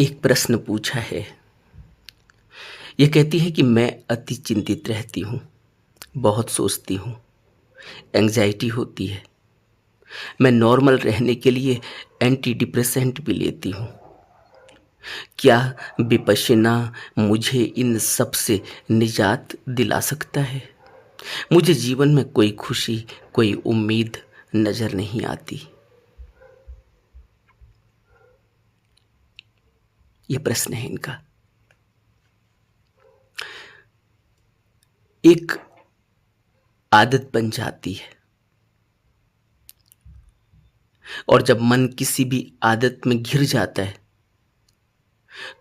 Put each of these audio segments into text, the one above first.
एक प्रश्न पूछा है। ये कहती है कि मैं अति चिंतित रहती हूँ, बहुत सोचती हूँ, एंग्जायटी होती है। मैं नॉर्मल रहने के लिए एंटी डिप्रेसेंट भी लेती हूँ। क्या विपश्यना मुझे इन सब से निजात दिला सकता है? मुझे जीवन में कोई खुशी, कोई उम्मीद नज़र नहीं आती। ये प्रश्न है इनका। एक आदत बन जाती है और जब मन किसी भी आदत में घिर जाता है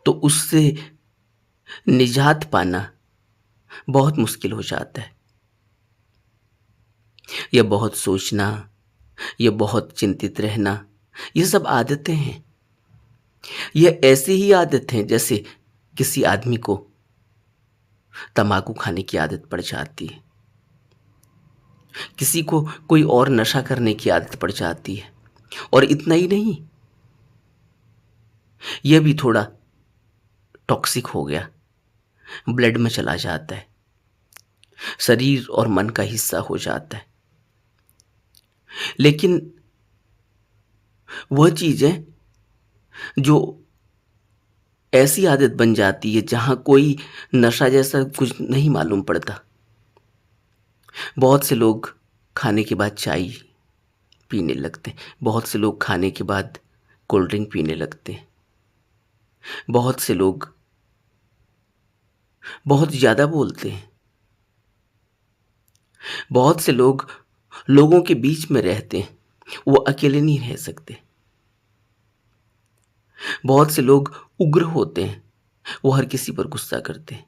तो उससे निजात पाना बहुत मुश्किल हो जाता है। यह बहुत सोचना, यह बहुत चिंतित रहना, ये सब आदतें हैं। यह ऐसी ही आदत हैं जैसे किसी आदमी को तंबाकू खाने की आदत पड़ जाती है, किसी को कोई और नशा करने की आदत पड़ जाती है। और इतना ही नहीं, यह भी थोड़ा टॉक्सिक हो गया, ब्लड में चला जाता है, शरीर और मन का हिस्सा हो जाता है। लेकिन वह चीज है जो ऐसी आदत बन जाती है जहां कोई नशा जैसा कुछ नहीं मालूम पड़ता। बहुत से लोग खाने के बाद चाय पीने लगते हैं, बहुत से लोग खाने के बाद कोल्ड ड्रिंक पीने लगते हैं, बहुत से लोग बहुत ज़्यादा बोलते हैं, बहुत से लोग लोगों के बीच में रहते हैं, वो अकेले नहीं रह सकते। बहुत से लोग उग्र होते हैं, वो हर किसी पर गुस्सा करते हैं।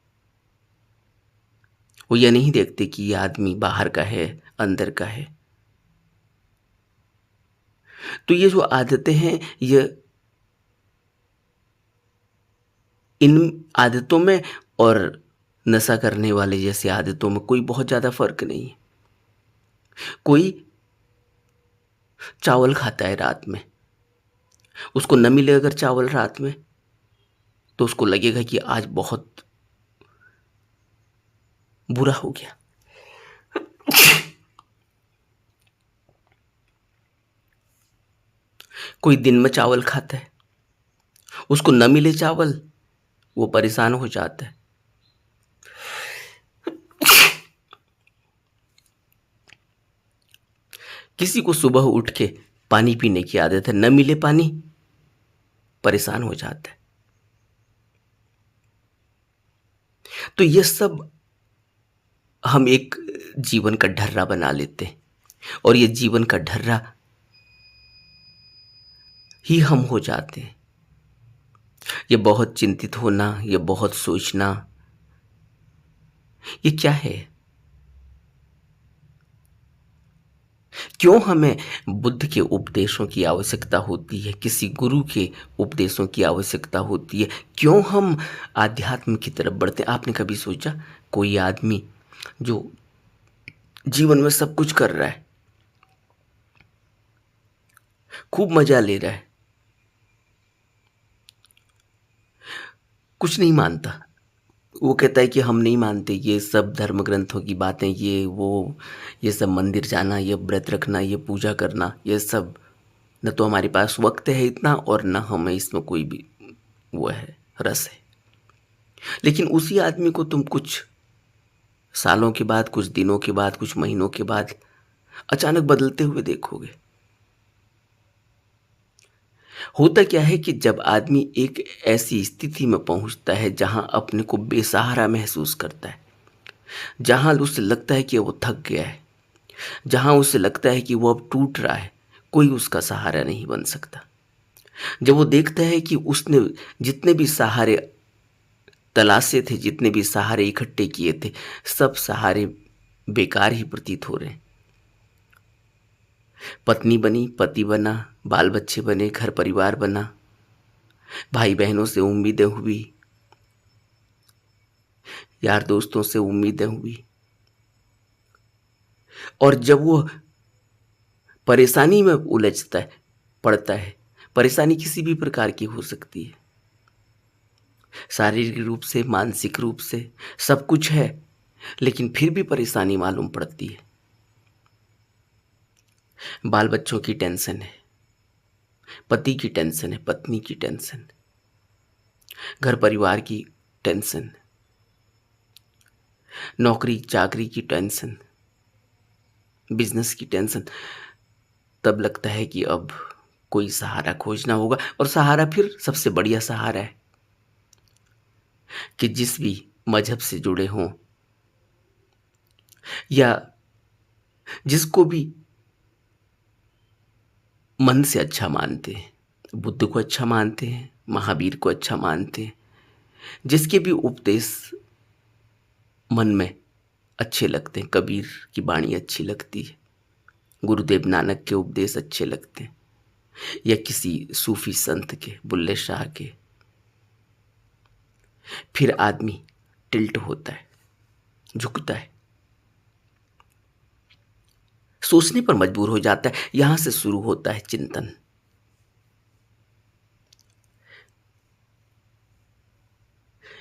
वो यह नहीं देखते कि ये आदमी बाहर का है, अंदर का है। तो ये जो आदतें हैं, ये इन आदतों में और नशा करने वाले जैसी आदतों में कोई बहुत ज़्यादा फर्क नहीं है। कोई चावल खाता है रात में, उसको न मिले अगर चावल रात में तो उसको लगेगा कि आज बहुत बुरा हो गया। कोई दिन में चावल खाता है, उसको न मिले चावल, वो परेशान हो जाता है। किसी को सुबह उठ के पानी पीने की आदत है, न मिले पानी, परेशान हो जाता है। तो ये सब हम एक जीवन का ढर्रा बना लेते हैं और ये जीवन का ढर्रा ही हम हो जाते हैं। ये बहुत चिंतित होना, ये बहुत सोचना, ये क्या है? क्यों हमें बुद्ध के उपदेशों की आवश्यकता होती है, किसी गुरु के उपदेशों की आवश्यकता होती है? क्यों हम आध्यात्म की तरफ बढ़ते हैं? आपने कभी सोचा कोई आदमी जो जीवन में सब कुछ कर रहा है, खूब मजा ले रहा है, कुछ नहीं मानता, वो कहता है कि हम नहीं मानते ये सब धर्म ग्रंथों की बातें, ये वो, ये सब मंदिर जाना, ये व्रत रखना, ये पूजा करना, ये सब न तो हमारे पास वक्त है इतना और न हमें इसमें कोई भी वो है, रस है। लेकिन उसी आदमी को तुम कुछ सालों के बाद, कुछ दिनों के बाद, कुछ महीनों के बाद अचानक बदलते हुए देखोगे। होता क्या है कि जब आदमी एक ऐसी स्थिति में पहुंचता है जहां अपने को बेसहारा महसूस करता है, जहां उसे लगता है कि वो थक गया है, जहां उसे लगता है कि वो अब टूट रहा है, कोई उसका सहारा नहीं बन सकता। जब वो देखता है कि उसने जितने भी सहारे तलाशे थे, जितने भी सहारे इकट्ठे किए थे, सब सहारे बेकार ही प्रतीत हो रहे हैं। पत्नी बनी, पति बना, बाल बच्चे बने, घर परिवार बना, भाई बहनों से उम्मीदें हुई, यार दोस्तों से उम्मीदें हुई, और जब वो परेशानी में उलझता है, पड़ता है, परेशानी किसी भी प्रकार की हो सकती है, शारीरिक रूप से, मानसिक रूप से सब कुछ है, लेकिन फिर भी परेशानी मालूम पड़ती है। बाल बच्चों की टेंशन है, पति की टेंशन है, पत्नी की टेंशन, घर परिवार की टेंशन, नौकरी चाकरी की टेंशन, बिजनेस की टेंशन। तब लगता है कि अब कोई सहारा खोजना होगा, और सहारा फिर सबसे बढ़िया सहारा है कि जिस भी मजहब से जुड़े हों या जिसको भी मन से अच्छा मानते हैं, बुद्ध को अच्छा मानते हैं, महावीर को अच्छा मानते हैं, जिसके भी उपदेश मन में अच्छे लगते हैं, कबीर की वाणी अच्छी लगती है, गुरुदेव नानक के उपदेश अच्छे लगते हैं, या किसी सूफी संत के, बुल्ले शाह के, फिर आदमी टिल्ट होता है, झुकता है, सोचने पर मजबूर हो जाता है। यहां से शुरू होता है चिंतन।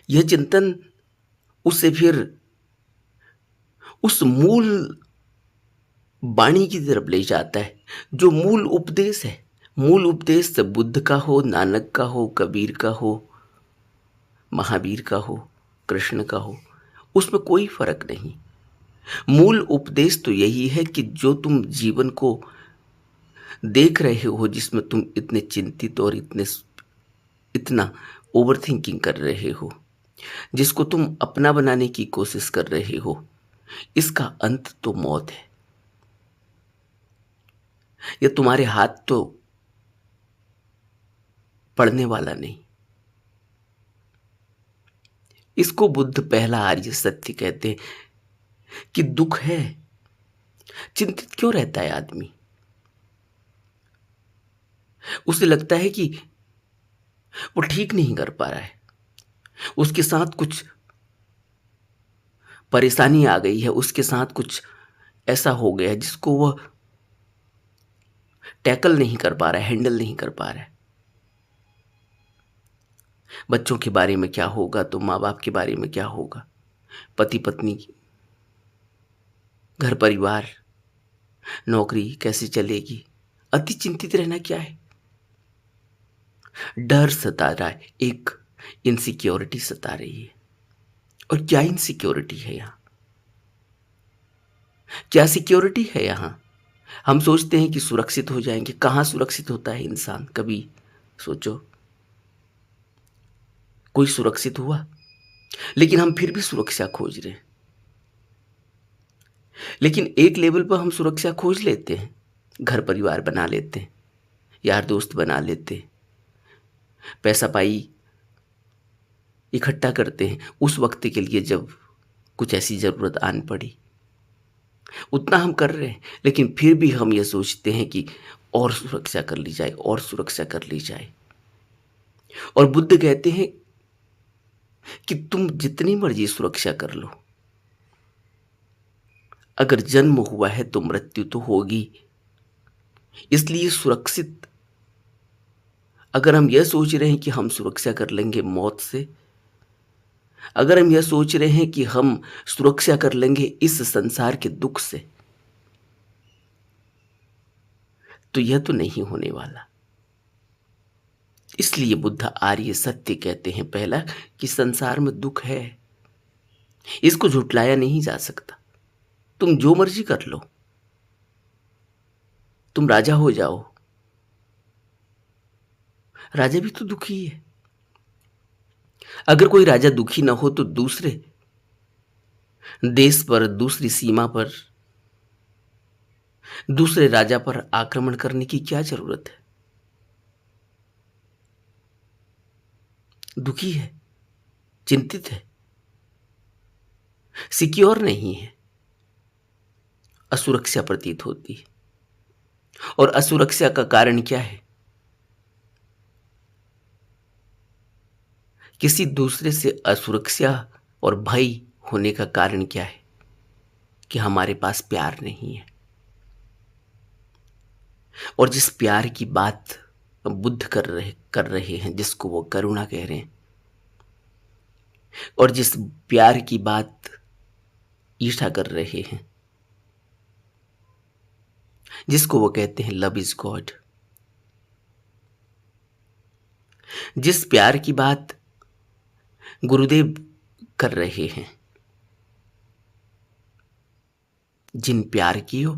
यह चिंतन उसे फिर उस मूल वाणी की तरफ ले जाता है, जो मूल उपदेश है। मूल उपदेश बुद्ध का हो, नानक का हो, कबीर का हो, महावीर का हो, कृष्ण का हो, उसमें कोई फर्क नहीं। मूल उपदेश तो यही है कि जो तुम जीवन को देख रहे हो, जिसमें तुम इतने चिंतित और इतना ओवर थिंकिंग कर रहे हो, जिसको तुम अपना बनाने की कोशिश कर रहे हो, इसका अंत तो मौत है। ये तुम्हारे हाथ तो पड़ने वाला नहीं। इसको बुद्ध पहला आर्य सत्य कहते हैं कि दुख है। चिंतित क्यों रहता है आदमी? उसे लगता है कि वो ठीक नहीं कर पा रहा है, उसके साथ कुछ परेशानी आ गई है, उसके साथ कुछ ऐसा हो गया है जिसको वह टैकल नहीं कर पा रहा है, हैंडल नहीं कर पा रहा है। बच्चों के बारे में क्या होगा, तो माँ बाप के बारे में क्या होगा, पति पत्नी, घर परिवार, नौकरी कैसे चलेगी। अति चिंतित रहना क्या है? डर सता रहा है, एक इनसिक्योरिटी सता रही है। और क्या इनसिक्योरिटी है यहाँ? क्या सिक्योरिटी है यहाँ? हम सोचते हैं कि सुरक्षित हो जाएंगे। कहाँ सुरक्षित होता है इंसान? कभी सोचो कोई सुरक्षित हुआ? लेकिन हम फिर भी सुरक्षा खोज रहे हैं। लेकिन एक लेवल पर हम सुरक्षा खोज लेते हैं, घर परिवार बना लेते हैं, यार दोस्त बना लेते हैं, पैसा पाई इकट्ठा करते हैं उस वक्त के लिए जब कुछ ऐसी जरूरत आन पड़ी। उतना हम कर रहे हैं, लेकिन फिर भी हम ये सोचते हैं कि और सुरक्षा कर ली जाए, और सुरक्षा कर ली जाए। और बुद्ध कहते हैं कि तुम जितनी मर्जी सुरक्षा कर लो, अगर जन्म हुआ है तो मृत्यु तो होगी। इसलिए सुरक्षित, अगर हम यह सोच रहे हैं कि हम सुरक्षा कर लेंगे मौत से, अगर हम यह सोच रहे हैं कि हम सुरक्षा कर लेंगे इस संसार के दुख से, तो यह तो नहीं होने वाला। इसलिए बुद्ध आर्य सत्य कहते हैं पहला, कि संसार में दुख है, इसको झुटलाया नहीं जा सकता। तुम जो मर्जी कर लो, तुम राजा हो जाओ, राजा भी तो दुखी है। अगर कोई राजा दुखी ना हो तो दूसरे देश पर, दूसरी सीमा पर, दूसरे राजा पर आक्रमण करने की क्या जरूरत है? दुखी है, चिंतित है, सिक्योर नहीं है, असुरक्षा प्रतीत होती है। और असुरक्षा का कारण क्या है? किसी दूसरे से असुरक्षा और भय होने का कारण क्या है? कि हमारे पास प्यार नहीं है। और जिस प्यार की बात बुद्ध कर रहे हैं, जिसको वो करुणा कह रहे हैं, और जिस प्यार की बात ईशा कर रहे हैं, जिसको वो कहते हैं लव इज गॉड, जिस प्यार की बात गुरुदेव कर रहे हैं, जिन प्यार कियो,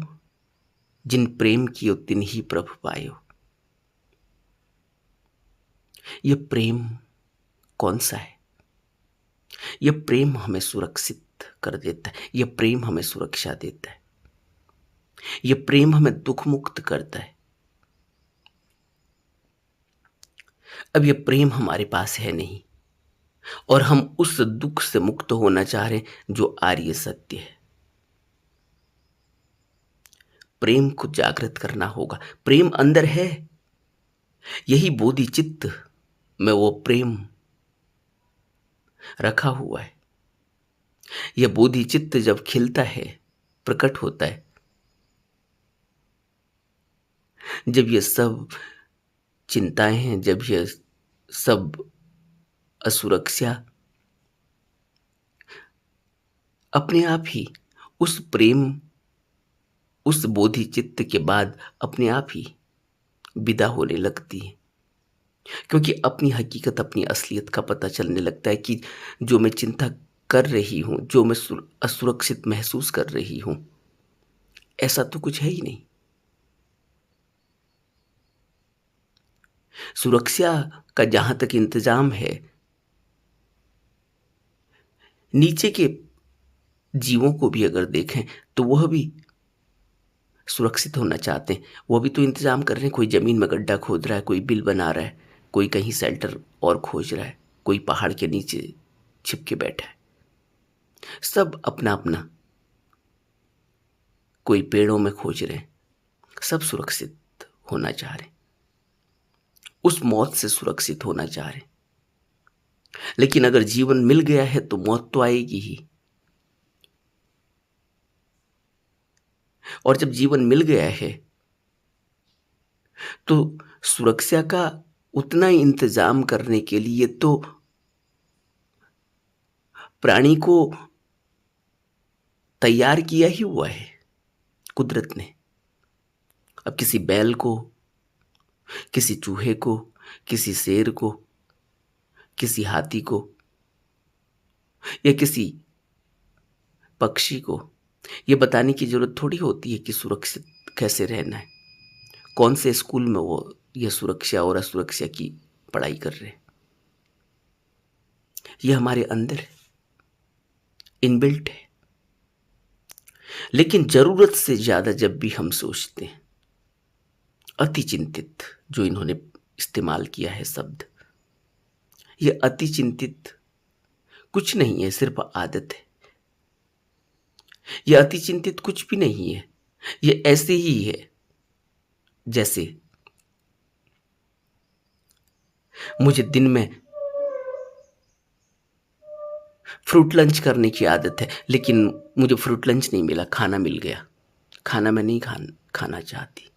जिन प्रेम कियो तिन ही प्रभु पायो। ये प्रेम कौन सा है? ये प्रेम हमें सुरक्षित कर देता है, ये प्रेम हमें सुरक्षा देता है, ये प्रेम हमें दुख मुक्त करता है। अब ये प्रेम हमारे पास है नहीं और हम उस दुख से मुक्त होना चाह रहे हैं जो आर्य सत्य है। प्रेम को जागृत करना होगा। प्रेम अंदर है, यही बोधि चित्त में वो प्रेम रखा हुआ है। यह बोधि चित्त जब खिलता है, प्रकट होता है, जब ये सब चिंताएं हैं, जब ये सब असुरक्षा अपने आप ही उस प्रेम, उस बोधि चित्त के बाद अपने आप ही विदा होने लगती है। क्योंकि अपनी हकीकत, अपनी असलियत का पता चलने लगता है कि जो मैं चिंता कर रही हूं, जो मैं असुरक्षित महसूस कर रही हूं, ऐसा तो कुछ है ही नहीं। सुरक्षा का जहां तक इंतजाम है, नीचे के जीवों को भी अगर देखें तो वह भी सुरक्षित होना चाहते हैं। वो भी तो इंतजाम कर रहे हैं। कोई जमीन में गड्ढा खोद रहा है, कोई बिल बना रहा है, कोई कहीं शेल्टर और खोज रहा है, कोई पहाड़ के नीचे छिप के बैठा है। सब अपना अपना, कोई पेड़ों में खोज रहे हैं। सब सुरक्षित होना चाह रहे हैं, उस मौत से सुरक्षित होना चाह रहे हैं। लेकिन अगर जीवन मिल गया है तो मौत तो आएगी ही। और जब जीवन मिल गया है तो सुरक्षा का उतना ही इंतजाम करने के लिए तो प्राणी को तैयार किया ही हुआ है कुदरत ने। अब किसी बैल को, किसी चूहे को, किसी शेर को, किसी हाथी को या किसी पक्षी को यह बताने की जरूरत थोड़ी होती है कि सुरक्षित कैसे रहना है। कौन से स्कूल में वो यह सुरक्षा और असुरक्षा की पढ़ाई कर रहे हैं? यह हमारे अंदर है, इनबिल्ट है। लेकिन जरूरत से ज्यादा जब भी हम सोचते हैं, अति चिंतित, जो इन्होंने इस्तेमाल किया है शब्द, यह अति चिंतित कुछ नहीं है, सिर्फ आदत है। यह अति चिंतित कुछ भी नहीं है। यह ऐसे ही है जैसे मुझे दिन में फ्रूट लंच करने की आदत है, लेकिन मुझे फ्रूट लंच नहीं मिला, खाना मिल गया। खाना मैं नहीं खाना चाहती।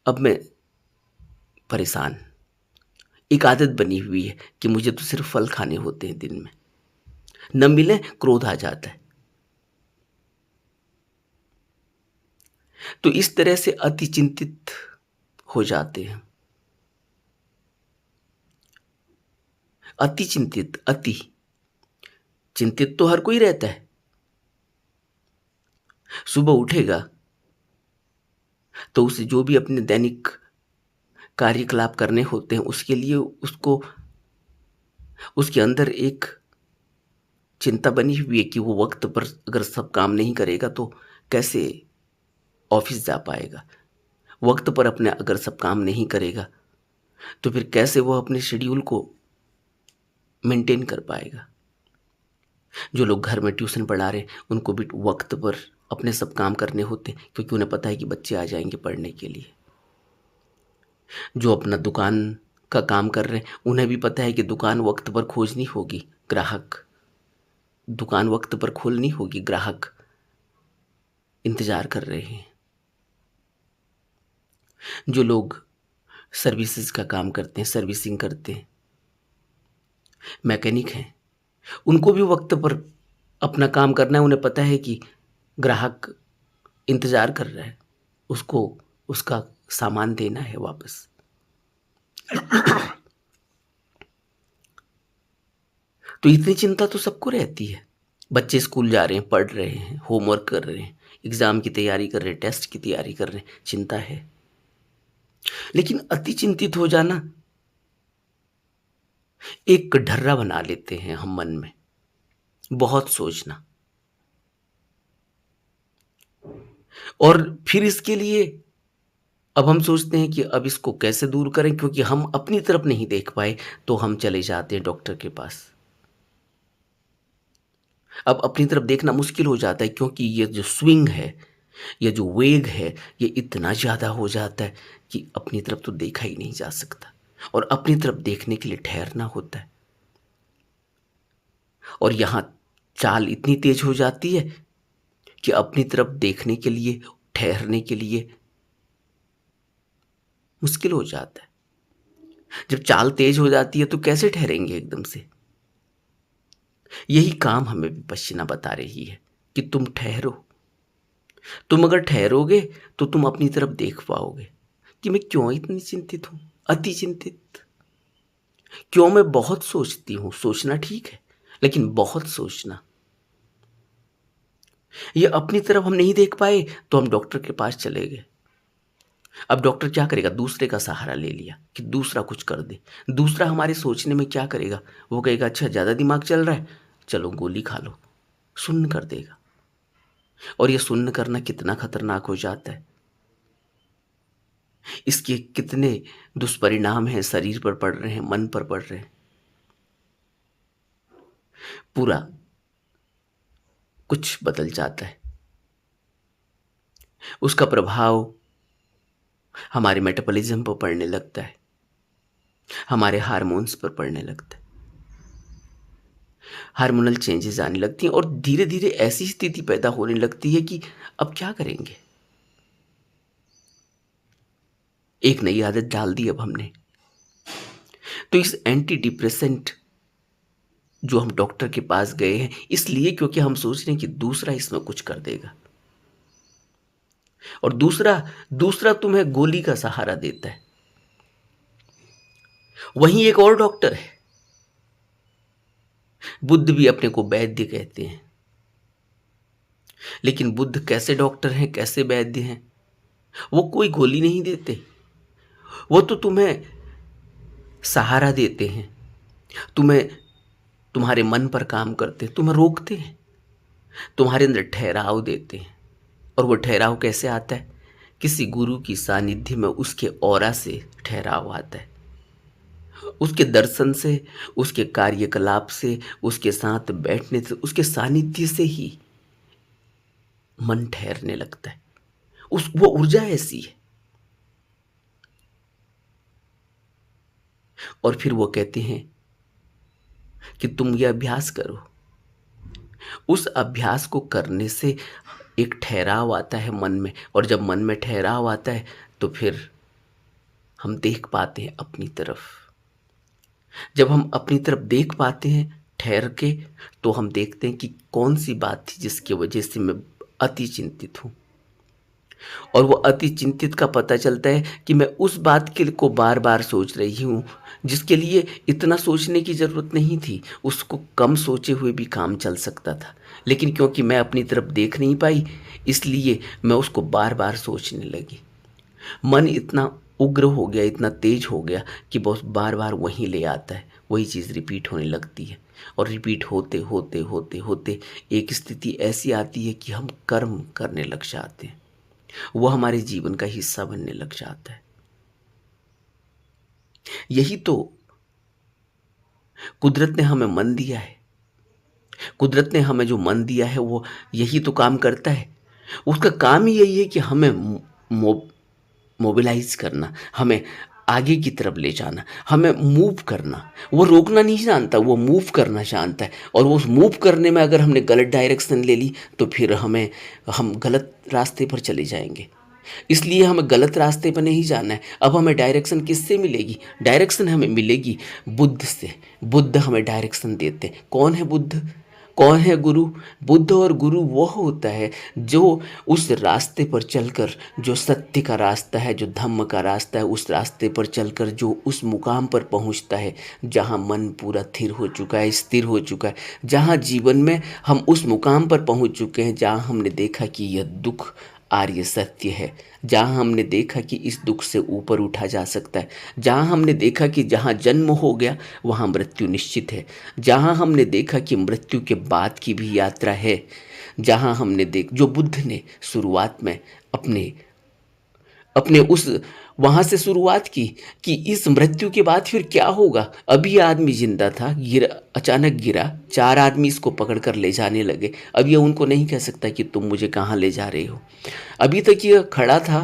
अब मैं परेशान। एक आदत बनी हुई है कि मुझे तो सिर्फ फल खाने होते हैं दिन में, न मिले क्रोध आ जाता है। तो इस तरह से अति चिंतित हो जाते हैं। अति चिंतित, अति चिंतित तो हर कोई रहता है। सुबह उठेगा तो उसे जो भी अपने दैनिक कार्यकलाप करने होते हैं, उसके लिए उसको, उसके अंदर एक चिंता बनी हुई है कि वो वक्त पर अगर सब काम नहीं करेगा तो कैसे ऑफिस जा पाएगा। वक्त पर अपने अगर सब काम नहीं करेगा तो फिर कैसे वो अपने शेड्यूल को मेंटेन कर पाएगा। जो लोग घर में ट्यूशन पढ़ा रहे हैं उनको भी वक्त पर अपने सब काम करने होते हैं, क्योंकि उन्हें पता है कि बच्चे आ जाएंगे पढ़ने के लिए। जो अपना दुकान का काम कर रहे हैं उन्हें भी पता है कि दुकान वक्त पर खोजनी होगी, ग्राहक, दुकान वक्त पर खोलनी होगी, ग्राहक इंतजार कर रहे हैं। जो लोग सर्विसेज का काम करते हैं, सर्विसिंग करते हैं, मैकेनिक हैं, उनको भी वक्त पर अपना काम करना है। उन्हें पता है कि ग्राहक इंतज़ार कर रहा है, उसको उसका सामान देना है वापस। तो इतनी चिंता तो सबको रहती है। बच्चे स्कूल जा रहे हैं, पढ़ रहे हैं, होमवर्क कर रहे हैं, एग्ज़ाम की तैयारी कर रहे हैं, टेस्ट की तैयारी कर रहे हैं, चिंता है। लेकिन अति चिंतित हो जाना एक ढर्रा बना लेते हैं हम मन में, बहुत सोचना। और फिर इसके लिए अब हम सोचते हैं कि अब इसको कैसे दूर करें, क्योंकि हम अपनी तरफ नहीं देख पाए तो हम चले जाते हैं डॉक्टर के पास। अब अपनी तरफ देखना मुश्किल हो जाता है, क्योंकि ये जो स्विंग है, ये जो वेग है, ये इतना ज़्यादा हो जाता है कि अपनी तरफ तो देखा ही नहीं जा सकता, और अपनी तरफ देखने के लिए ठहरना होता है। और यहाँ चाल इतनी तेज हो जाती है कि अपनी तरफ देखने के लिए, ठहरने के लिए मुश्किल हो जाता है। जब चाल तेज हो जाती है तो कैसे ठहरेंगे एकदम से? यही काम हमें विपश्यना बता रही है कि तुम ठहरो। तुम अगर ठहरोगे तो तुम अपनी तरफ देख पाओगे कि मैं क्यों इतनी चिंतित हूं, अति चिंतित क्यों। मैं बहुत सोचती हूं, सोचना ठीक है, लेकिन बहुत सोचना। ये अपनी तरफ हम नहीं देख पाए तो हम डॉक्टर के पास चले गए। अब डॉक्टर क्या करेगा? दूसरे का सहारा ले लिया कि दूसरा कुछ कर दे। दूसरा हमारे सोचने में क्या करेगा? वो कहेगा अच्छा ज़्यादा दिमाग चल रहा है, चलो गोली खा लो, सुन्न कर देगा। और ये सुन्न करना कितना खतरनाक हो जाता है, इसके कितने दुष्परिणाम हैं, शरीर पर पड़ रहे हैं, मन पर पड़ रहे हैं। पूरा कुछ बदल जाता है। उसका प्रभाव हमारे मेटाबॉलिज्म पर पड़ने लगता है, हमारे हार्मोन्स पर पड़ने लगता है, हार्मोनल चेंजेस आने लगती हैं, और धीरे धीरे ऐसी स्थिति पैदा होने लगती है कि अब क्या करेंगे। एक नई आदत डाल दी अब हमने। तो इस एंटी डिप्रेसेंट जो हम डॉक्टर के पास गए हैं इसलिए क्योंकि हम सोच रहे हैं कि दूसरा इसमें कुछ कर देगा, और दूसरा दूसरा तुम्हें गोली का सहारा देता है। वहीं एक और डॉक्टर है, बुद्ध भी अपने को वैद्य कहते हैं, लेकिन बुद्ध कैसे डॉक्टर हैं, कैसे वैद्य हैं? वो कोई गोली नहीं देते, वो तो तुम्हें सहारा देते हैं, तुम्हें तुम्हारे मन पर काम करते हैं, तुम्हें रोकते हैं, तुम्हारे अंदर ठहराव देते हैं। और वो ठहराव कैसे आता है? किसी गुरु की सानिध्य में उसके ऑरा से ठहराव आता है, उसके दर्शन से, उसके कार्यकलाप से, उसके साथ बैठने से, उसके सानिध्य से ही मन ठहरने लगता है। वो ऊर्जा ऐसी है। और फिर वो कहते हैं कि तुम ये अभ्यास करो। उस अभ्यास को करने से एक ठहराव आता है मन में, और जब मन में ठहराव आता है तो फिर हम देख पाते हैं अपनी तरफ। जब हम अपनी तरफ देख पाते हैं ठहर के, तो हम देखते हैं कि कौन सी बात थी जिसकी वजह से मैं अति चिंतित हूँ। और वो अति चिंतित का पता चलता है कि मैं उस बात के को बार बार सोच रही हूँ जिसके लिए इतना सोचने की ज़रूरत नहीं थी। उसको कम सोचे हुए भी काम चल सकता था, लेकिन क्योंकि मैं अपनी तरफ देख नहीं पाई इसलिए मैं उसको बार बार सोचने लगी। मन इतना उग्र हो गया, इतना तेज हो गया कि बस बार बार वहीं ले आता है, वही चीज़ रिपीट होने लगती है। और रिपीट होते होते होते होते एक स्थिति ऐसी आती है कि हम कर्म करने लग जाते हैं, वो हमारे जीवन का हिस्सा बनने लग जाता है। यही तो कुदरत ने हमें मन दिया है। कुदरत ने हमें जो मन दिया है वो यही तो काम करता है। उसका काम ही यही है कि हमें मोबिलाइज करना, हमें आगे की तरफ ले जाना, हमें मूव करना। वो रोकना नहीं जानता, वो मूव करना जानता है। और वो मूव करने में अगर हमने गलत डायरेक्शन ले ली तो फिर हम गलत रास्ते पर चले जाएंगे। इसलिए हमें गलत रास्ते पर नहीं जाना है। अब हमें डायरेक्शन किससे मिलेगी? डायरेक्शन हमें मिलेगी बुद्ध से। बुद्ध हमें डायरेक्शन देते हैं। कौन है बुद्ध? कौन है गुरु? बुद्ध और गुरु वो होता है जो उस रास्ते पर चलकर, जो सत्य का रास्ता है, जो धम्म का रास्ता है, उस रास्ते पर चलकर जो उस मुकाम पर पहुंचता है जहां मन पूरा थिर हो चुका है, स्थिर हो चुका है, जहां जीवन में हम उस मुकाम पर पहुंच चुके हैं जहां हमने देखा कि यह दुख आर्य सत्य है, जहाँ हमने देखा कि इस दुख से ऊपर उठा जा सकता है, जहाँ हमने देखा कि जहाँ जन्म हो गया वहाँ मृत्यु निश्चित है, जहाँ हमने देखा कि मृत्यु के बाद की भी यात्रा है, जहाँ हमने जो बुद्ध ने शुरुआत में अपने अपने उस वहाँ से शुरुआत की कि इस मृत्यु के बाद फिर क्या होगा। अभी आदमी जिंदा था, गिरा, अचानक गिरा, 4 आदमी इसको पकड़ कर ले जाने लगे। अब ये उनको नहीं कह सकता कि तुम मुझे कहाँ ले जा रहे हो। अभी तक ये खड़ा था,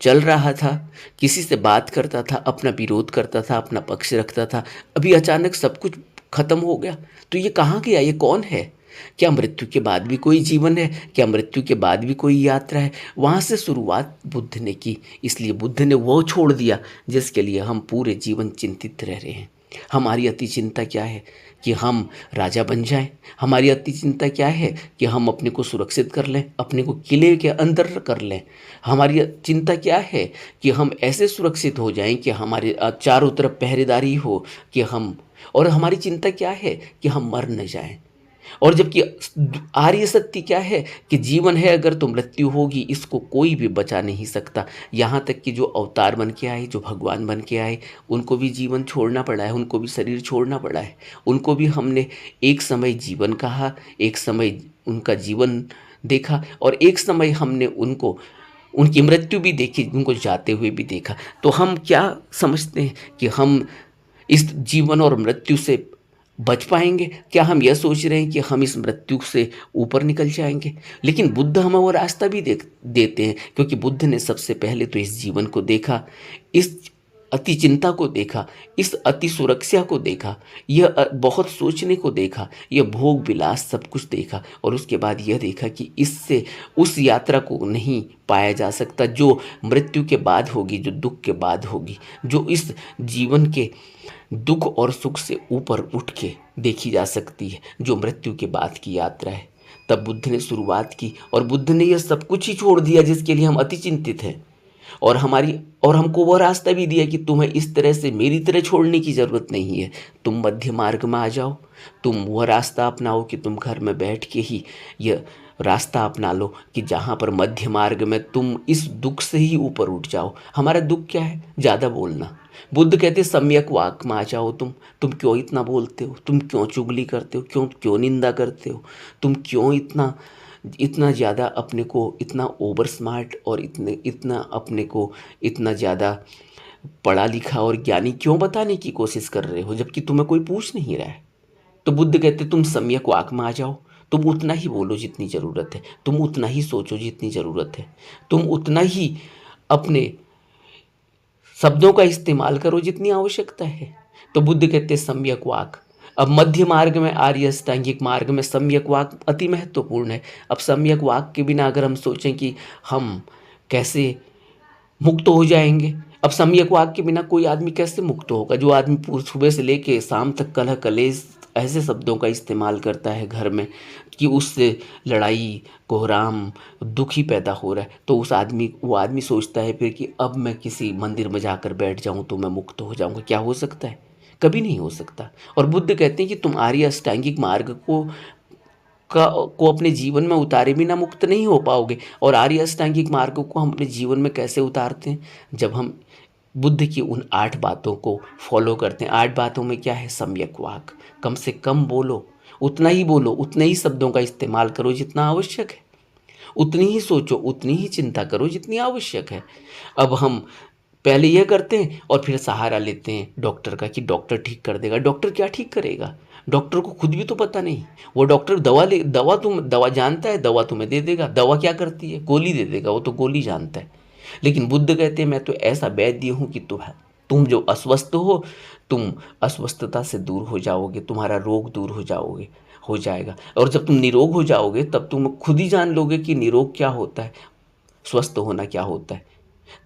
चल रहा था, किसी से बात करता था, अपना विरोध करता था, अपना पक्ष रखता था। अभी अचानक सब कुछ खत्म हो गया, तो ये कहाँ गया? ये कौन है? क्या मृत्यु के बाद भी कोई जीवन है? क्या मृत्यु के बाद भी कोई यात्रा है? वहाँ से शुरुआत बुद्ध ने की। इसलिए बुद्ध ने वो छोड़ दिया जिसके लिए हम पूरे जीवन चिंतित रह रहे हैं। हमारी अति चिंता क्या है? कि हम राजा बन जाएं। हमारी अति चिंता क्या है? कि हम अपने को सुरक्षित कर लें, अपने को किले के अंदर कर लें। हमारी चिंता क्या है? कि हम ऐसे सुरक्षित हो जाएं कि हमारे चारों तरफ पहरेदारी हो, कि हम, और हमारी चिंता क्या है? कि हम मर न जाएं। और जबकि आर्य सत्य क्या है? कि जीवन है अगर तो मृत्यु होगी, इसको कोई भी बचा नहीं सकता। यहाँ तक कि जो अवतार बन के आए, जो भगवान बन के आए, उनको भी जीवन छोड़ना पड़ा है, उनको भी शरीर छोड़ना पड़ा है। उनको भी हमने एक समय जीवन कहा, एक समय उनका जीवन देखा, और एक समय हमने उनको उनकी मृत्यु भी देखी, उनको जाते हुए भी देखा। तो हम क्या समझते हैं कि हम इस जीवन और मृत्यु से बच पाएंगे? क्या हम यह सोच रहे हैं कि हम इस मृत्यु से ऊपर निकल जाएंगे? लेकिन बुद्ध हमें वो रास्ता भी देते हैं, क्योंकि बुद्ध ने सबसे पहले तो इस जीवन को देखा, इस अति चिंता को देखा, इस अति सुरक्षा को देखा, यह बहुत सोचने को देखा, यह भोग विलास सब कुछ देखा, और उसके बाद यह देखा कि इससे उस यात्रा को नहीं पाया जा सकता जो मृत्यु के बाद होगी, जो दुख के बाद होगी, जो इस जीवन के दुख और सुख से ऊपर उठ के देखी जा सकती है, जो मृत्यु के बाद की यात्रा है। तब बुद्ध ने शुरुआत की, और बुद्ध ने यह सब कुछ ही छोड़ दिया जिसके लिए हम अति चिंतित हैं, और हमको वह रास्ता भी दिया कि तुम्हें इस तरह से मेरी तरह छोड़ने की ज़रूरत नहीं है। तुम मध्य मार्ग में आ जाओ, तुम वह रास्ता अपनाओ कि तुम घर में बैठ के ही यह रास्ता अपना लो कि जहाँ पर मध्य मार्ग में तुम इस दुख से ही ऊपर उठ जाओ। हमारा दुख क्या है? ज़्यादा बोलना। बुद्ध कहते सम्यक वाक में आ जाओ। तुम क्यों इतना बोलते हो? तुम क्यों चुगली करते हो? क्यों निंदा करते हो? तुम क्यों इतना ज़्यादा अपने को इतना ओवर स्मार्ट और इतना अपने को इतना ज़्यादा पढ़ा लिखा और ज्ञानी क्यों बताने की कोशिश कर रहे हो, जबकि तुम्हें कोई पूछ नहीं रहा है? तो बुद्ध कहते तुम सम्यक वाक में आ जाओ। तुम उतना ही बोलो जितनी ज़रूरत है, तुम उतना ही सोचो जितनी ज़रूरत है, तुम उतना ही अपने शब्दों का इस्तेमाल करो जितनी आवश्यकता है। तो बुद्ध कहते सम्यक वाक। अब मध्य मार्ग में, आर्य अष्टांगिक मार्ग में सम्यक वाक अति महत्वपूर्ण है। अब सम्यक वाक के बिना अगर हम सोचें कि हम कैसे मुक्त हो जाएंगे, अब सम्यक वाक के बिना कोई आदमी कैसे मुक्त होगा? जो आदमी पूरी सुबह से लेके शाम तक कलह कलेश ऐसे शब्दों का इस्तेमाल करता है घर में कि उससे लड़ाई कोहराम दुख ही पैदा हो रहा है, तो वो आदमी सोचता है फिर कि अब मैं किसी मंदिर में जाकर बैठ जाऊं तो मैं मुक्त हो जाऊंगा। क्या हो सकता है? कभी नहीं हो सकता। और बुद्ध कहते हैं कि तुम आर्य अष्टांगिक मार्ग को अपने जीवन में उतारे बिना मुक्त नहीं हो पाओगे। और आर्य अष्टांगिक मार्ग को हम अपने जीवन में कैसे उतारते हैं? जब हम बुद्ध की उन 8 बातों को फॉलो करते हैं। 8 बातों में क्या है? सम्यक वाक। कम से कम बोलो, उतना ही बोलो, उतने ही शब्दों का इस्तेमाल करो जितना आवश्यक है, उतनी ही सोचो, उतनी ही चिंता करो जितनी आवश्यक है। अब हम पहले यह करते हैं और फिर सहारा लेते हैं डॉक्टर का कि डॉक्टर ठीक कर देगा। डॉक्टर क्या ठीक करेगा? डॉक्टर को खुद भी तो पता नहीं। वो डॉक्टर दवा जानता है, दवा तुम्हें दे देगा। दवा क्या करती है? गोली दे देगा, वो तो गोली जानता है। लेकिन बुद्ध कहते हैं मैं तो ऐसा वैद्य हूँ कि तुम जो अस्वस्थ हो, तुम अस्वस्थता से दूर हो जाओगे, तुम्हारा रोग दूर हो जाएगा। और जब तुम निरोग हो जाओगे तब तुम खुद ही जान लोगे कि निरोग क्या होता है। स्वस्थ होना क्या होता है?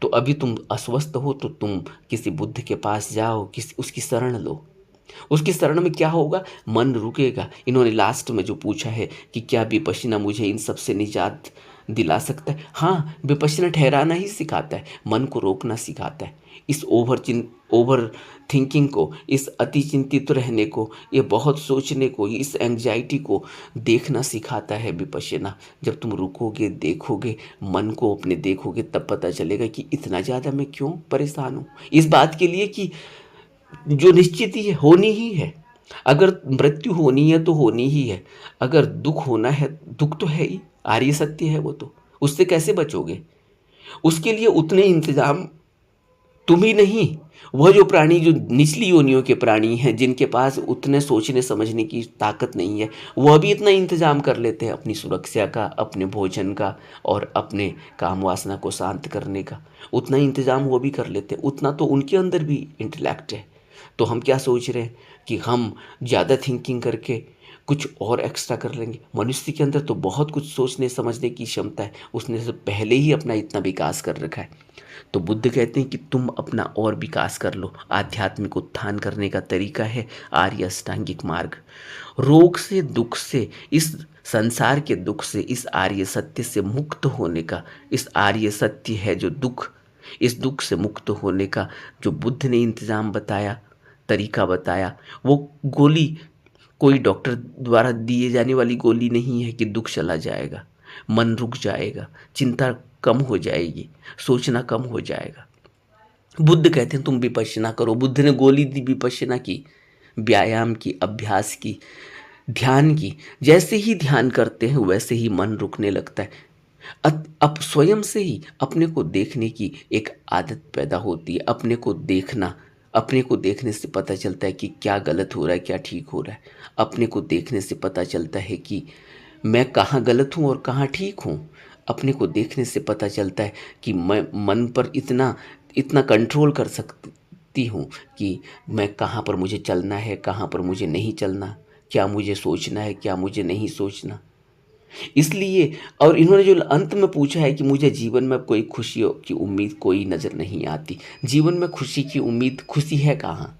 तो अभी तुम अस्वस्थ हो तो तुम किसी बुद्ध के पास जाओ, किसी उसकी शरण लो। उसकी शरण में क्या होगा? मन रुकेगा। इन्होंने लास्ट में जो पूछा है कि क्या विपश्यना मुझे इन सब से निजात दिला सकता है? हाँ, विपश्यना ठहराना ही सिखाता है, मन को रोकना सिखाता है। इस ओवर थिंकिंग को, इस अति चिंतित रहने को, ये बहुत सोचने को, इस एंग्जाइटी को देखना सिखाता है विपश्यना। जब तुम रुकोगे, देखोगे, मन को अपने देखोगे, तब पता चलेगा कि इतना ज़्यादा मैं क्यों परेशान हूँ इस बात के लिए कि जो निश्चित ही है, होनी ही है। अगर मृत्यु होनी है तो होनी ही है। अगर दुख होना है, दुख तो है ही, आर्य सत्य है वो, तो उससे कैसे बचोगे? उसके लिए उतने इंतजाम तुम ही नहीं, वह जो प्राणी, जो निचली योनियों के प्राणी हैं, जिनके पास उतने सोचने समझने की ताकत नहीं है, वह भी इतना इंतजाम कर लेते हैं अपनी सुरक्षा का, अपने भोजन का और अपने काम वासना को शांत करने का। उतना इंतजाम वो भी कर लेते हैं, उतना तो उनके अंदर भी इंटेलेक्ट है। तो हम क्या सोच रहे हैं कि हम ज़्यादा थिंकिंग करके कुछ और एक्स्ट्रा कर लेंगे। मनुष्य के अंदर तो बहुत कुछ सोचने समझने की क्षमता है, उसने से पहले ही अपना इतना विकास कर रखा है। तो बुद्ध कहते हैं कि तुम अपना और विकास कर लो। आध्यात्मिक उत्थान करने का तरीका है आर्य अष्टांगिक मार्ग। रोग से, दुख से, इस संसार के दुख से, इस आर्य सत्य से मुक्त होने का, इस आर्य सत्य है जो दुख, इस दुख से मुक्त होने का जो बुद्ध ने इंतज़ाम बताया, तरीका बताया, वो गोली कोई डॉक्टर द्वारा दिए जाने वाली गोली नहीं है कि दुख चला जाएगा, मन रुक जाएगा, चिंता कम हो जाएगी, सोचना कम हो जाएगा। बुद्ध कहते हैं तुम विपश्यना करो। बुद्ध ने गोली दी विपश्यना की, व्यायाम की, अभ्यास की, ध्यान की। जैसे ही ध्यान करते हैं वैसे ही मन रुकने लगता है। अब स्वयं से ही अपने को देखने की एक आदत पैदा होती है। अपने को देखना, अपने को देखने से पता चलता है कि क्या गलत हो रहा है, क्या ठीक हो रहा है। अपने को देखने से पता चलता है कि मैं कहाँ गलत हूँ और कहाँ ठीक हूँ। अपने को देखने से पता चलता है कि मैं मन पर इतना इतना कंट्रोल कर सकती हूँ कि मैं कहाँ पर मुझे चलना है, कहाँ पर मुझे नहीं चलना, क्या मुझे सोचना है, क्या मुझे नहीं सोचना। इसलिए, और इन्होंने जो अंत में पूछा है कि मुझे जीवन में कोई खुशी की उम्मीद कोई नज़र नहीं आती। जीवन में खुशी की उम्मीद, खुशी है कहाँ?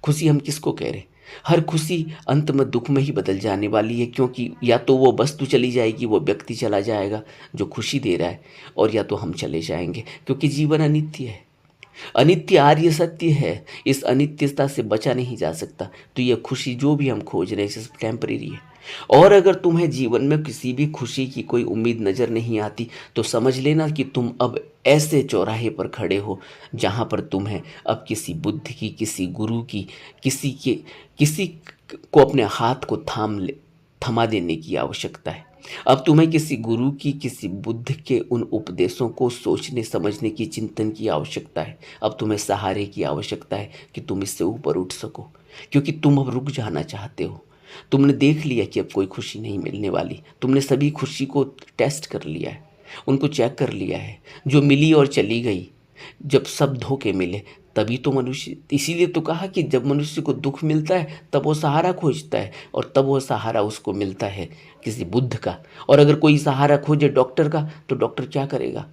खुशी हम किसको कह रहे हैं? हर खुशी अंत में दुख में ही बदल जाने वाली है, क्योंकि या तो वो वस्तु चली जाएगी, वो व्यक्ति चला जाएगा जो खुशी दे रहा है, और या तो हम चले जाएंगे, क्योंकि जीवन अनित्य है। अनित्य आर्य सत्य है, इस अनित्यता से बचा नहीं जा सकता। तो ये खुशी जो भी हम खोज रहे हैं सिर्फ टेम्परेरी है। और अगर तुम्हें जीवन में किसी भी खुशी की कोई उम्मीद नज़र नहीं आती तो समझ लेना कि तुम अब ऐसे चौराहे पर खड़े हो जहाँ पर तुम्हें अब किसी बुद्ध की, किसी गुरु की, किसी को अपने हाथ को थमा देने की आवश्यकता है। अब तुम्हें किसी गुरु की, किसी बुद्ध के उन उपदेशों को सोचने समझने की, चिंतन की आवश्यकता है। अब तुम्हें सहारे की आवश्यकता है कि तुम इससे ऊपर उठ सको, क्योंकि तुम अब रुक जाना चाहते हो। तुमने देख लिया कि अब कोई खुशी नहीं मिलने वाली। तुमने सभी खुशी को टेस्ट कर लिया है, उनको चेक कर लिया है, जो मिली और चली गई। जब सब धोखे मिले तभी तो मनुष्य, इसीलिए तो कहा कि जब मनुष्य को दुख मिलता है तब वो सहारा खोजता है, और तब वो सहारा उसको मिलता है किसी बुद्ध का। और अगर कोई सहारा खोजे डॉक्टर का, तो डॉक्टर क्या करेगा?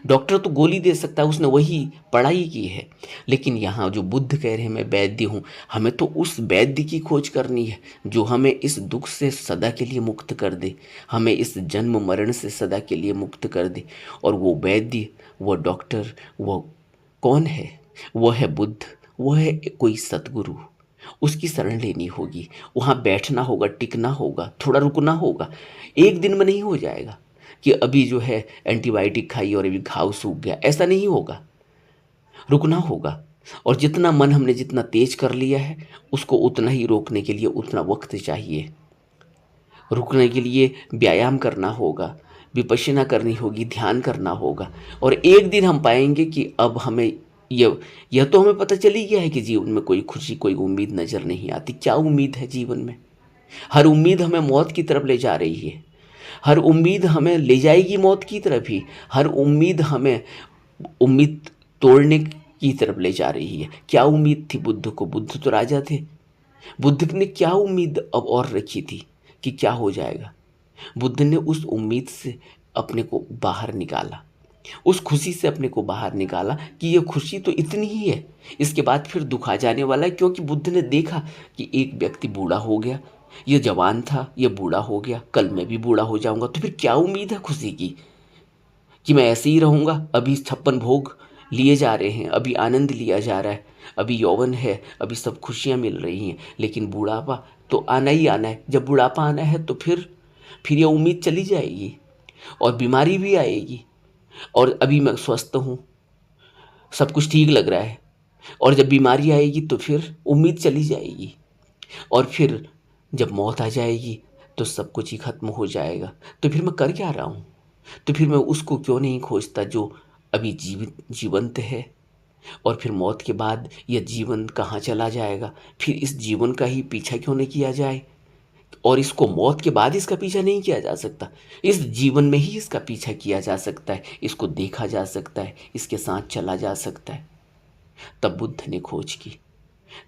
डॉक्टर तो गोली दे सकता है, उसने वही पढ़ाई की है। लेकिन यहाँ जो बुद्ध कह रहे हैं मैं वैद्य हूँ, हमें तो उस वैद्य की खोज करनी है जो हमें इस दुख से सदा के लिए मुक्त कर दे, हमें इस जन्म मरण से सदा के लिए मुक्त कर दे। और वो वैद्य, वो डॉक्टर, वो कौन है? वो है बुद्ध, वो है कोई सतगुरु। उसकी शरण लेनी होगी, वहाँ बैठना होगा, टिकना होगा, थोड़ा रुकना होगा। एक दिन में नहीं हो जाएगा कि अभी जो है एंटीबायोटिक खाई और अभी घाव सूख गया, ऐसा नहीं होगा। रुकना होगा, और जितना मन हमने जितना तेज कर लिया है उसको उतना ही रोकने के लिए उतना वक्त चाहिए। रुकने के लिए व्यायाम करना होगा, विपश्यना करनी होगी, ध्यान करना होगा। और एक दिन हम पाएंगे कि अब हमें यह तो हमें पता चली गया है कि जीवन में कोई खुशी, कोई उम्मीद नज़र नहीं आती। क्या उम्मीद है जीवन में? हर उम्मीद हमें मौत की तरफ ले जा रही है, हर उम्मीद हमें ले जाएगी मौत की तरफ ही, हर उम्मीद हमें उम्मीद तोड़ने की तरफ ले जा रही है। क्या उम्मीद थी बुद्ध को? बुद्ध तो राजा थे। बुद्ध ने क्या उम्मीद अब और रखी थी कि क्या हो जाएगा? बुद्ध ने उस उम्मीद से अपने को बाहर निकाला। उस खुशी से अपने को बाहर निकाला कि ये खुशी तो इतनी ही है, इसके बाद फिर दुख आ जाने वाला है। क्योंकि बुद्ध ने देखा कि एक व्यक्ति बूढ़ा हो गया, ये जवान था, ये बूढ़ा हो गया, कल मैं भी बूढ़ा हो जाऊंगा, तो फिर क्या उम्मीद है खुशी की कि मैं ऐसे ही रहूंगा। अभी 56 भोग लिए जा रहे हैं, अभी आनंद लिया जा रहा है, अभी यौवन है, अभी सब खुशियां मिल रही हैं, लेकिन बुढ़ापा तो आना ही आना है। जब बुढ़ापा आना है तो फिर ये उम्मीद चली जाएगी और बीमारी भी आएगी। और अभी मैं स्वस्थ हूँ, सब कुछ ठीक लग रहा है, और जब बीमारी आएगी तो फिर उम्मीद चली जाएगी, और फिर जब मौत आ जाएगी तो सब कुछ ही खत्म हो जाएगा। तो फिर मैं कर क्या रहा हूँ? तो फिर मैं उसको क्यों नहीं खोजता जो अभी जीवंत है? और फिर मौत के बाद यह जीवन कहाँ चला जाएगा? फिर इस जीवन का ही पीछा क्यों नहीं किया जाए? और इसको मौत के बाद इसका पीछा नहीं किया जा सकता, इस जीवन में ही इसका पीछा किया जा सकता है, इसको देखा जा सकता है, इसके साथ चला जा सकता है। तब बुद्ध ने खोज की।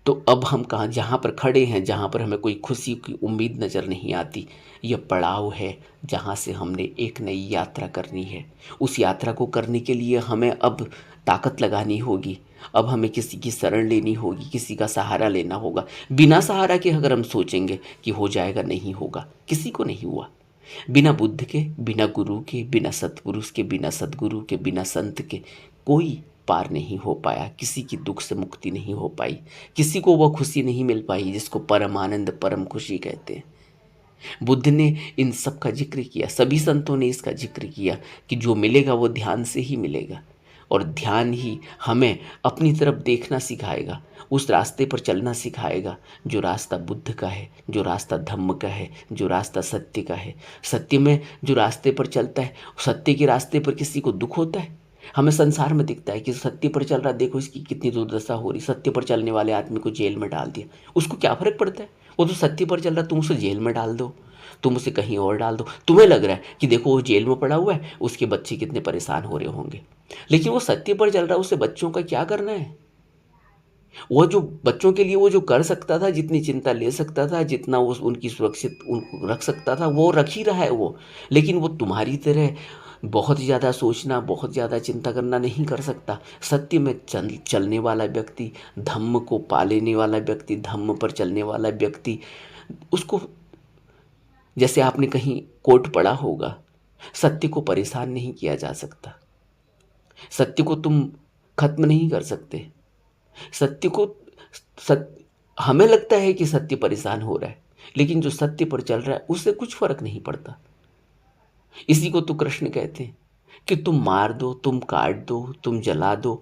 तो अब हम कहाँ, जहाँ पर खड़े हैं, जहाँ पर हमें कोई खुशी की उम्मीद नज़र नहीं आती, यह पड़ाव है जहाँ से हमने एक नई यात्रा करनी है। उस यात्रा को करने के लिए हमें अब ताकत लगानी होगी, अब हमें किसी की शरण लेनी होगी, किसी का सहारा लेना होगा। बिना सहारा के अगर हम सोचेंगे कि हो जाएगा, नहीं होगा, किसी को नहीं हुआ। बिना बुद्ध के, बिना गुरु के, बिना सतपुरुष के, बिना सदगुरु के, बिना संत के कोई पार नहीं हो पाया, किसी की दुख से मुक्ति नहीं हो पाई, किसी को वह खुशी नहीं मिल पाई जिसको परम आनंद, परम खुशी कहते हैं। बुद्ध ने इन सब का जिक्र किया, सभी संतों ने इसका जिक्र किया कि जो मिलेगा वो ध्यान से ही मिलेगा, और ध्यान ही हमें अपनी तरफ देखना सिखाएगा, उस रास्ते पर चलना सिखाएगा जो रास्ता बुद्ध का है, जो रास्ता धम्म का है, जो रास्ता सत्य का है। सत्य में जो रास्ते पर चलता है, सत्य के रास्ते पर किसी को दुख होता है? हमें संसार में दिखता है कि सत्य पर चल रहा, देखो इसकी कितनी दुर्दशा हो रही, सत्य पर चलने वाले आदमी को जेल में डाल दिया, उसको क्या फर्क पड़ता है? वो तो सत्य पर चल रहा, तुम उसे जेल में डाल दो, तुम उसे कहीं और डाल दो। तुम्हें लग रहा है कि देखो वो जेल में पड़ा हुआ है, उसके बच्चे कितने परेशान हो रहे होंगे, लेकिन वो सत्य पर चल रहा है, उसे बच्चों का क्या करना है? वो जो बच्चों के लिए वो जो कर सकता था, जितनी चिंता ले सकता था, जितना वो उनकी सुरक्षित उनको रख सकता था, वो रख ही रहा है वो। लेकिन वो तुम्हारी तरह बहुत ज़्यादा सोचना, बहुत ज़्यादा चिंता करना नहीं कर सकता। सत्य में चलने वाला व्यक्ति, धम्म को पा लेने वाला व्यक्ति, धम्म पर चलने वाला व्यक्ति, उसको, जैसे आपने कहीं कोट पढ़ा होगा, सत्य को परेशान नहीं किया जा सकता, सत्य को तुम खत्म नहीं कर सकते। सत्य को हमें लगता है कि सत्य परेशान हो रहा है, लेकिन जो सत्य पर चल रहा है उससे कुछ फर्क नहीं पड़ता। इसी को तो कृष्ण कहते हैं कि तुम मार दो, तुम काट दो, तुम जला दो,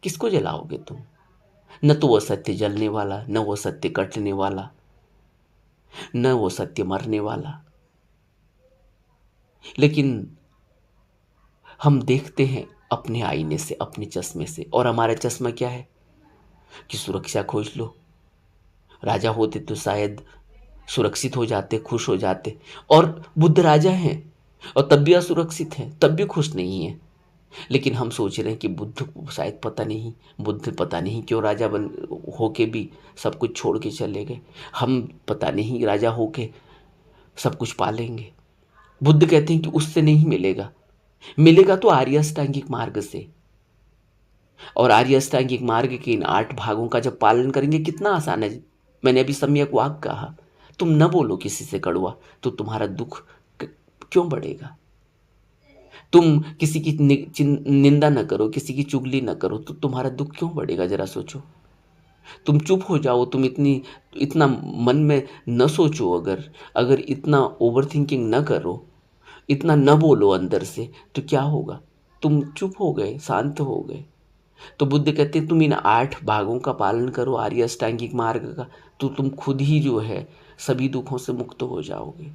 किसको जलाओगे तुम? न तो वो सत्य जलने वाला, न वो सत्य कटने वाला, न वो सत्य मरने वाला। लेकिन हम देखते हैं अपने आईने से, अपने चश्मे से, और हमारा चश्मा क्या है कि सुरक्षा खोज लो। राजा होते तो शायद सुरक्षित हो जाते, खुश हो जाते, और बुद्ध राजा हैं और तब भी असुरक्षित हैं, तब भी खुश नहीं हैं। लेकिन हम सोच रहे हैं कि बुद्ध को शायद पता नहीं, बुद्ध पता नहीं क्यों राजा बन होके भी सब कुछ छोड़ के चले गए, हम पता नहीं राजा होके सब कुछ पालेंगे। बुद्ध कहते हैं कि उससे नहीं मिलेगा, मिलेगा तो आर्य अष्टांगिक मार्ग से। और आर्य अष्टांगिक मार्ग के इन 8 भागों का जब पालन करेंगे, कितना आसान है। मैंने अभी सम्यक वाक् कहा, तुम न बोलो किसी से कड़वा, तो तुम्हारा दुख क्यों बढ़ेगा? तुम किसी की निंदा न करो, किसी की चुगली न करो, तो तुम्हारा दुख क्यों बढ़ेगा? जरा सोचो। तुम चुप हो जाओ, तुम इतना मन में न सोचो, अगर इतना ओवर थिंकिंग न करो, इतना न बोलो अंदर से, तो क्या होगा? तुम चुप हो गए, शांत हो गए। तो बुद्ध कहते हैं तुम इन 8 भागों का पालन करो, आर्य अष्टांगिक मार्ग का, तो तुम खुद ही जो है सभी दुखों से मुक्त हो जाओगे।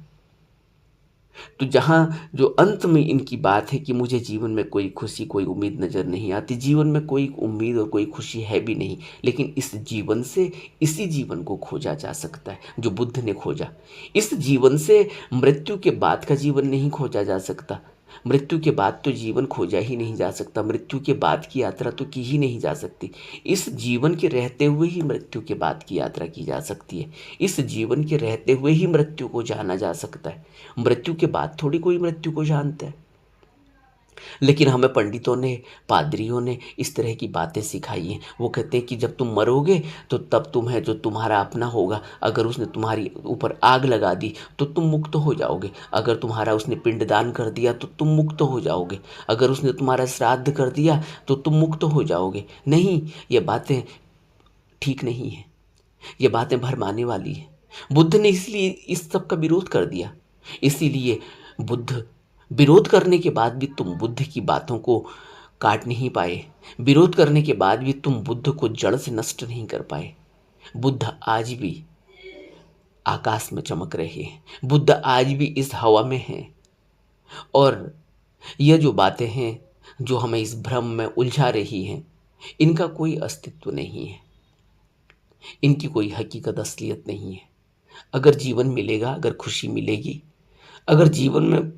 तो जहाँ जो अंत में इनकी बात है कि मुझे जीवन में कोई खुशी, कोई उम्मीद नज़र नहीं आती, जीवन में कोई उम्मीद और कोई खुशी है भी नहीं, लेकिन इस जीवन से, इसी जीवन को खोजा जा सकता है जो बुद्ध ने खोजा। इस जीवन से मृत्यु के बाद का जीवन नहीं खोजा जा सकता, मृत्यु के बाद तो जीवन खोजा ही नहीं जा सकता, मृत्यु के बाद की यात्रा तो की ही नहीं जा सकती। इस जीवन के रहते हुए ही मृत्यु के बाद की यात्रा की जा सकती है, इस जीवन के रहते हुए ही मृत्यु को जाना जा सकता है। मृत्यु के बाद थोड़ी कोई मृत्यु को जानता है। लेकिन हमें पंडितों ने, पादरियों ने इस तरह की बातें सिखाई हैं। वो कहते हैं कि जब तुम मरोगे तो तब तुम्हें जो तुम्हारा अपना होगा, अगर उसने तुम्हारी ऊपर आग लगा दी तो तुम मुक्त हो जाओगे। अगर तुम्हारा उसने पिंडदान कर दिया तो तुम मुक्त हो जाओगे। अगर उसने तुम्हारा श्राद्ध कर दिया तो तुम मुक्त हो जाओगे। नहीं, ये बातें ठीक नहीं हैं। ये बातें भरमाने वाली हैं। बुद्ध ने इसलिए इस सब का विरोध कर दिया। इसीलिए बुद्ध, विरोध करने के बाद भी तुम बुद्ध की बातों को काट नहीं पाए। विरोध करने के बाद भी तुम बुद्ध को जड़ से नष्ट नहीं कर पाए। बुद्ध आज भी आकाश में चमक रहे हैं। बुद्ध आज भी इस हवा में हैं। और यह जो बातें हैं जो हमें इस भ्रम में उलझा रही हैं, इनका कोई अस्तित्व नहीं है। इनकी कोई हकीकत असलियत नहीं है। अगर जीवन मिलेगा, अगर खुशी मिलेगी, अगर जीवन में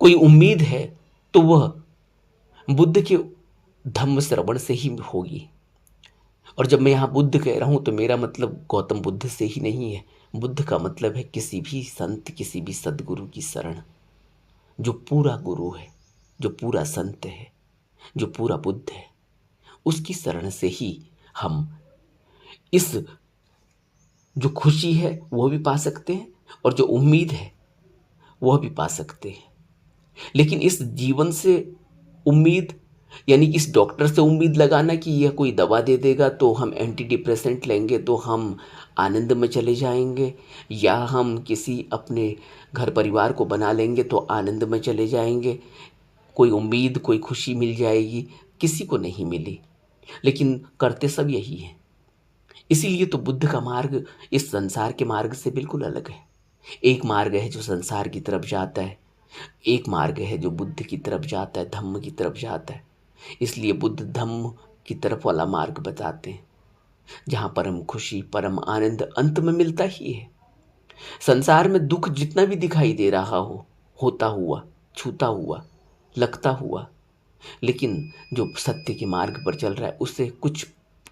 कोई उम्मीद है, तो वह बुद्ध के धम्म श्रवण से ही होगी। और जब मैं यहाँ बुद्ध कह रहा हूँ तो मेरा मतलब गौतम बुद्ध से ही नहीं है। बुद्ध का मतलब है किसी भी संत, किसी भी सद्गुरु की शरण। जो पूरा गुरु है, जो पूरा संत है, जो पूरा बुद्ध है, उसकी शरण से ही हम इस जो खुशी है वह भी पा सकते हैं, और जो उम्मीद है वह भी पा सकते हैं। लेकिन इस जीवन से उम्मीद, यानी कि इस डॉक्टर से उम्मीद लगाना कि यह कोई दवा दे देगा तो हम एंटी डिप्रेसेंट लेंगे तो हम आनंद में चले जाएंगे, या हम किसी अपने घर परिवार को बना लेंगे तो आनंद में चले जाएंगे, कोई उम्मीद, कोई खुशी मिल जाएगी, किसी को नहीं मिली। लेकिन करते सब यही है। इसीलिए तो बुद्ध का मार्ग इस संसार के मार्ग से बिल्कुल अलग है। एक मार्ग है जो संसार की तरफ जाता है, एक मार्ग है जो बुद्ध की तरफ जाता है, धम्म की तरफ जाता है। इसलिए बुद्ध धम्म की तरफ वाला मार्ग बताते हैं, जहाँ परम खुशी, परम आनंद अंत में मिलता ही है। संसार में दुख जितना भी दिखाई दे रहा हो, होता हुआ, छूता हुआ, लगता हुआ, लेकिन जो सत्य के मार्ग पर चल रहा है उससे कुछ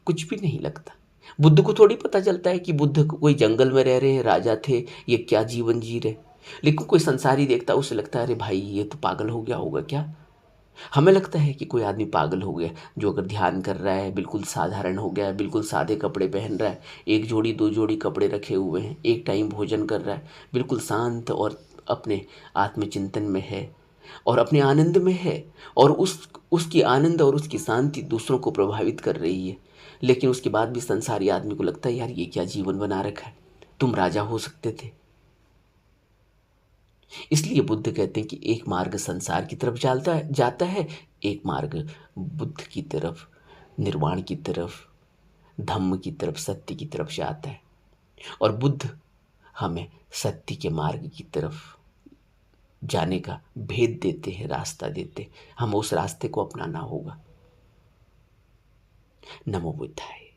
कुछ भी नहीं लगता। बुद्ध को थोड़ी पता चलता है कि बुद्ध कोई जंगल में रह रहे हैं, राजा थे, ये क्या जीवन जी रहे। लेकिन कोई संसारी देखता है, उसे लगता है अरे भाई ये तो पागल हो गया होगा क्या। हमें लगता है कि कोई आदमी पागल हो गया जो अगर ध्यान कर रहा है, बिल्कुल साधारण हो गया है, बिल्कुल सादे कपड़े पहन रहा है, एक जोड़ी दो जोड़ी कपड़े रखे हुए हैं, एक टाइम भोजन कर रहा है, बिल्कुल शांत और अपने आत्मचिंतन में है और अपने आनंद में है, और उसकी आनंद और उसकी शांति दूसरों को प्रभावित कर रही है। लेकिन उसके बाद भी संसारी आदमी को लगता है यार ये क्या जीवन बना रखा है, तुम राजा हो सकते थे। इसलिए बुद्ध कहते हैं कि एक मार्ग संसार की तरफ जाता है, एक मार्ग बुद्ध की तरफ, निर्वाण की तरफ, धम्म की तरफ, सत्य की तरफ जाता है। और बुद्ध हमें सत्य के मार्ग की तरफ जाने का भेद देते हैं, रास्ता देते हैं। हमें उस रास्ते को अपनाना होगा। नमो बुद्धाय।